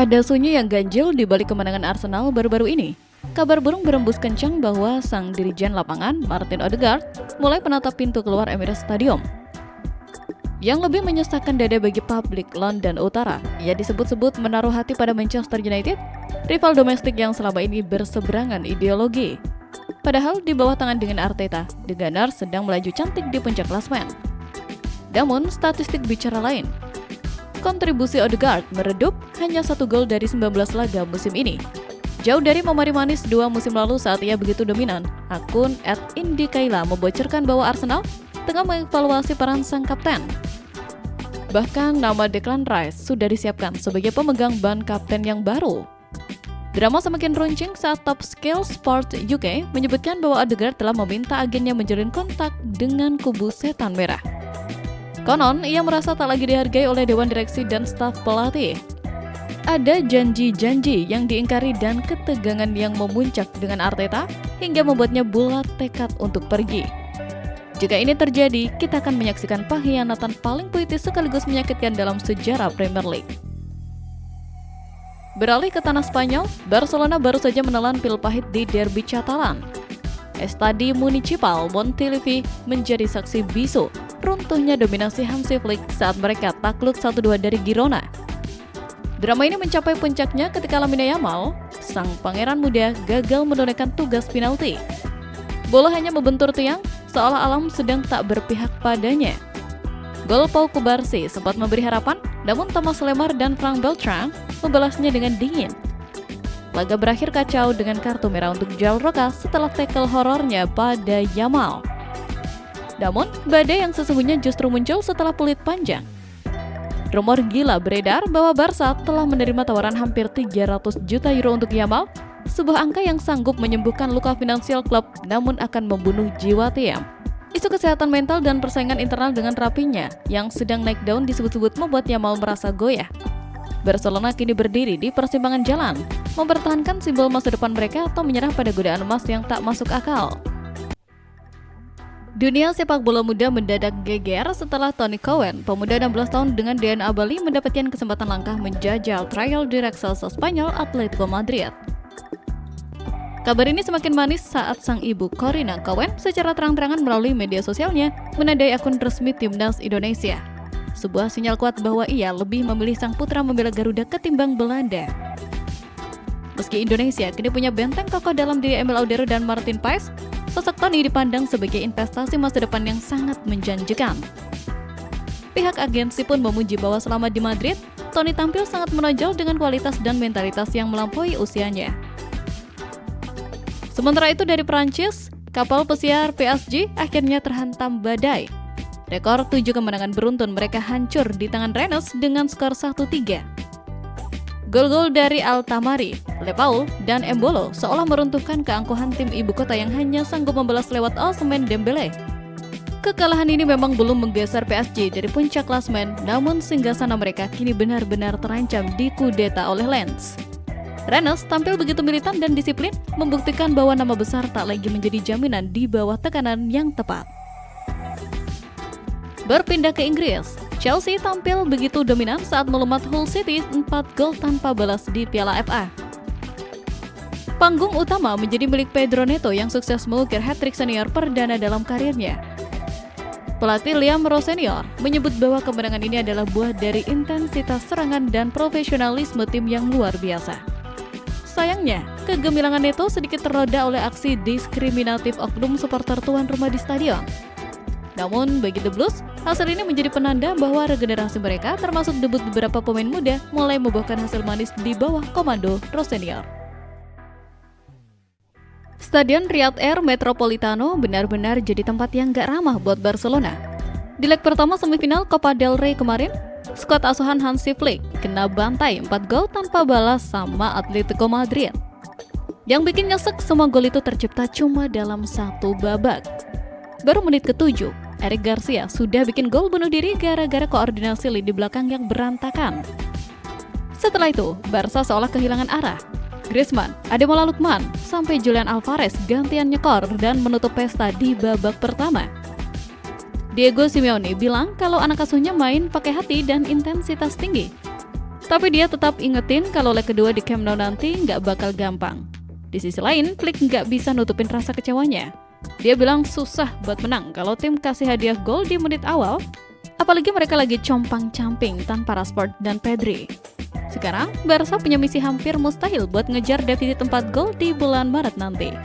Ada sunyi yang ganjil di balik kemenangan Arsenal baru-baru ini. Kabar burung berembus kencang bahwa sang dirijen lapangan, Martin Odegaard, mulai menatap pintu keluar Emirates Stadium. Yang lebih menyesakkan dada bagi publik London Utara, ia disebut-sebut menaruh hati pada Manchester United, rival domestik yang selama ini berseberangan ideologi. Padahal di bawah tangan dengan Arteta, The Gunners sedang melaju cantik di puncak klasemen. Namun, statistik bicara lain. Kontribusi Odegaard meredup hanya 1 gol dari 19 laga musim ini. Jauh dari memari manis 2 musim lalu saat ia begitu dominan, akun @indikaila membocorkan bahwa Arsenal tengah mengevaluasi peran sang kapten. Bahkan nama Declan Rice sudah disiapkan sebagai pemegang ban kapten yang baru. Drama semakin runcing saat Top Skill Sport UK menyebutkan bahwa Odegaard telah meminta agennya menjalin kontak dengan kubu setan merah. Konon, ia merasa tak lagi dihargai oleh dewan direksi dan staf pelatih. Ada janji-janji yang diingkari dan ketegangan yang memuncak dengan Arteta hingga membuatnya bulat tekad untuk pergi. Jika ini terjadi, kita akan menyaksikan pengkhianatan paling puitis sekaligus menyakitkan dalam sejarah Premier League. Beralih ke tanah Spanyol, Barcelona baru saja menelan pil pahit di derby Catalan. Estadi Municipal Montilivi menjadi saksi bisu runtuhnya dominasi Hansi Flick saat mereka takluk 1-2 dari Girona. Drama ini mencapai puncaknya ketika Lamine Yamal, sang pangeran muda, gagal menunaikan tugas penalti. Bola hanya membentur tiang, seolah alam sedang tak berpihak padanya. Gol Pau Kubarsi sempat memberi harapan, namun Thomas Lemar dan Frank Beltran membalasnya dengan dingin. Laga berakhir kacau dengan kartu merah untuk Joel Roca setelah tackle horornya pada Yamal. Namun, badai yang sesungguhnya justru muncul setelah peluit panjang. Rumor gila beredar bahwa Barca telah menerima tawaran hampir 300 juta euro untuk Yamal, sebuah angka yang sanggup menyembuhkan luka finansial klub namun akan membunuh jiwa tim. Isu kesehatan mental dan persaingan internal dengan Rapinya yang sedang naik daun disebut-sebut membuat Yamal merasa goyah. Barcelona kini berdiri di persimpangan jalan, mempertahankan simbol masa depan mereka atau menyerah pada godaan emas yang tak masuk akal. Dunia sepak bola muda mendadak geger setelah Tony Cohen, pemuda 16 tahun dengan DNA Bali, mendapatkan kesempatan langka menjajal trial di Reksasa Spanyol Atletico Madrid. Kabar ini semakin manis saat sang ibu Corina Cohen secara terang-terangan melalui media sosialnya menandai akun resmi Timnas Indonesia. Sebuah sinyal kuat bahwa ia lebih memilih sang putra membela Garuda ketimbang Belanda. Meski Indonesia kini punya benteng kokoh dalam diri Emil Audero dan Martin Paes, sosok Tony dipandang sebagai investasi masa depan yang sangat menjanjikan. Pihak agensi pun memuji bahwa selama di Madrid, Tony tampil sangat menonjol dengan kualitas dan mentalitas yang melampaui usianya. Sementara itu dari Perancis, kapal pesiar PSG akhirnya terhantam badai. Rekor 7 kemenangan beruntun mereka hancur di tangan Rennes dengan skor 1-3. Gol-gol dari Altamari, Lepaul, dan Embolo seolah meruntuhkan keangkuhan tim ibu kota yang hanya sanggup membalas lewat Ousmane Dembélé. Kekalahan ini memang belum menggeser PSG dari puncak klasemen, namun singgasana mereka kini benar-benar terancam dikudeta oleh Lens. Rennes tampil begitu militan dan disiplin, membuktikan bahwa nama besar tak lagi menjadi jaminan di bawah tekanan yang tepat. Berpindah ke Inggris, Chelsea tampil begitu dominan saat melumat Hull City 4 gol tanpa balas di Piala FA. Panggung utama menjadi milik Pedro Neto yang sukses mengukir hat-trick senior perdana dalam karirnya. Pelatih Liam Rowe Senior menyebut bahwa kemenangan ini adalah buah dari intensitas serangan dan profesionalisme tim yang luar biasa. Sayangnya, kegemilangan Neto sedikit ternoda oleh aksi diskriminatif oknum supporter tuan rumah di stadion. Namun, bagi The Blues, hasil ini menjadi penanda bahwa regenerasi mereka termasuk debut beberapa pemain muda mulai membuahkan hasil manis di bawah komando Rowe Senior. Stadion Riyadh Air Metropolitano benar-benar jadi tempat yang gak ramah buat Barcelona. Di leg pertama semifinal Copa del Rey kemarin, skuad asuhan Hansi Flick kena bantai 4 gol tanpa balas sama Atletico Madrid. Yang bikin nyesek, semua gol itu tercipta cuma dalam satu babak. Baru menit ke-7, Eric Garcia sudah bikin gol bunuh diri gara-gara koordinasi lini belakang yang berantakan. Setelah itu, Barca seolah kehilangan arah. Griezmann, Ademola Lookman, sampai Julian Alvarez gantian nyekor dan menutup pesta di babak pertama. Diego Simeone bilang kalau anak asuhnya main pakai hati dan intensitas tinggi. Tapi dia tetap ingetin kalau leg kedua di Camp Nou nanti nggak bakal gampang. Di sisi lain, Flick nggak bisa nutupin rasa kecewanya. Dia bilang susah buat menang kalau tim kasih hadiah gol di menit awal, apalagi mereka lagi compang-camping tanpa Rashford dan Pedri. Sekarang, Barca punya misi hampir mustahil buat ngejar defisit 4 gol di bulan Maret nanti.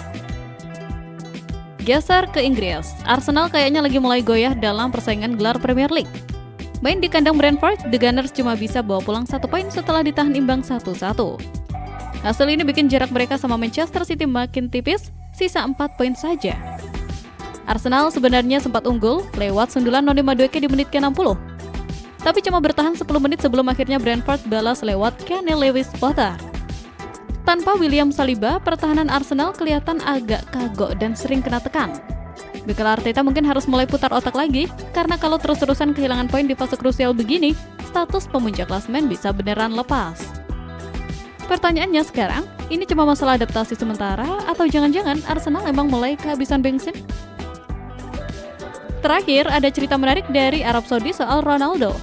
Geser ke Inggris, Arsenal kayaknya lagi mulai goyah dalam persaingan gelar Premier League. Main di kandang Brentford, The Gunners cuma bisa bawa pulang 1 poin setelah ditahan imbang 1-1. Hasil ini bikin jarak mereka sama Manchester City makin tipis, sisa 4 poin saja. Arsenal sebenarnya sempat unggul lewat sundulan Noni Madueke di menit ke-60. Tapi cuma bertahan 10 menit sebelum akhirnya Brentford balas lewat Kenny Lewis-Potter. Tanpa William Saliba, pertahanan Arsenal kelihatan agak kagok dan sering kena tekan. Mikel Arteta mungkin harus mulai putar otak lagi, karena kalau terus-terusan kehilangan poin di fase krusial begini, status pemuncak klasemen bisa beneran lepas. Pertanyaannya sekarang, ini cuma masalah adaptasi sementara atau jangan-jangan Arsenal emang mulai kehabisan bensin? Terakhir, ada cerita menarik dari Arab Saudi soal Ronaldo.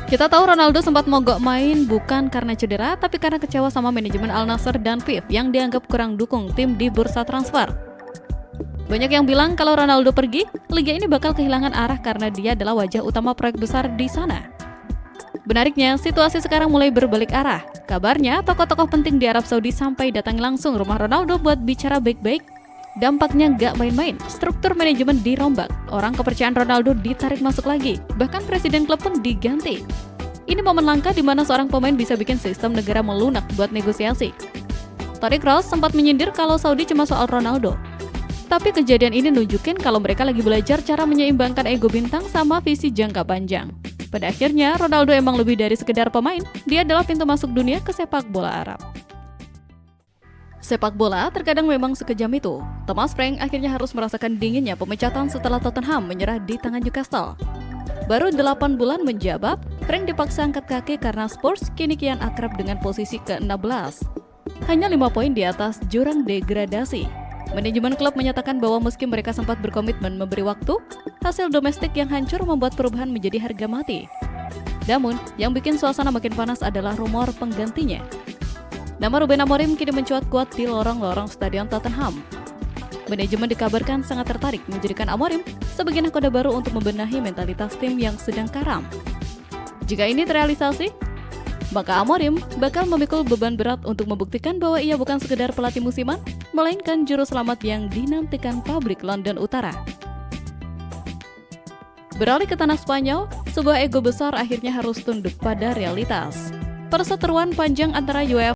Kita tahu Ronaldo sempat mogok main bukan karena cedera, tapi karena kecewa sama manajemen Al Nassr dan PIF yang dianggap kurang dukung tim di bursa transfer. Banyak yang bilang kalau Ronaldo pergi, liga ini bakal kehilangan arah karena dia adalah wajah utama proyek besar di sana. Benarnya, situasi sekarang mulai berbalik arah. Kabarnya, tokoh-tokoh penting di Arab Saudi sampai datang langsung rumah Ronaldo buat bicara baik-baik. Dampaknya nggak main-main, struktur manajemen dirombak, orang kepercayaan Ronaldo ditarik masuk lagi, bahkan presiden klub pun diganti. Ini momen langka di mana seorang pemain bisa bikin sistem negara melunak buat negosiasi. Toni Kroos sempat menyindir kalau Saudi cuma soal Ronaldo. Tapi kejadian ini nunjukin kalau mereka lagi belajar cara menyeimbangkan ego bintang sama visi jangka panjang. Pada akhirnya, Ronaldo emang lebih dari sekedar pemain, dia adalah pintu masuk dunia ke sepak bola Arab. Sepak bola terkadang memang sekejam itu. Thomas Frank akhirnya harus merasakan dinginnya pemecatan setelah Tottenham menyerah di tangan Newcastle. Baru 8 bulan menjabat, Frank dipaksa angkat kaki karena Spurs kini kian akrab dengan posisi ke-16. Hanya 5 poin di atas jurang degradasi. Manajemen klub menyatakan bahwa meski mereka sempat berkomitmen memberi waktu, hasil domestik yang hancur membuat perubahan menjadi harga mati. Namun, yang bikin suasana makin panas adalah rumor penggantinya. Nama Ruben Amorim kini mencuat kuat di lorong-lorong stadion Tottenham. Manajemen dikabarkan sangat tertarik menjadikan Amorim sebagai nahkoda baru untuk membenahi mentalitas tim yang sedang karam. Jika ini terrealisasi, maka Amorim bakal memikul beban berat untuk membuktikan bahwa ia bukan sekedar pelatih musiman, melainkan juru selamat yang dinantikan publik London Utara. Beralih ke tanah Spanyol, sebuah ego besar akhirnya harus tunduk pada realitas. Perseteruan panjang antara UEFA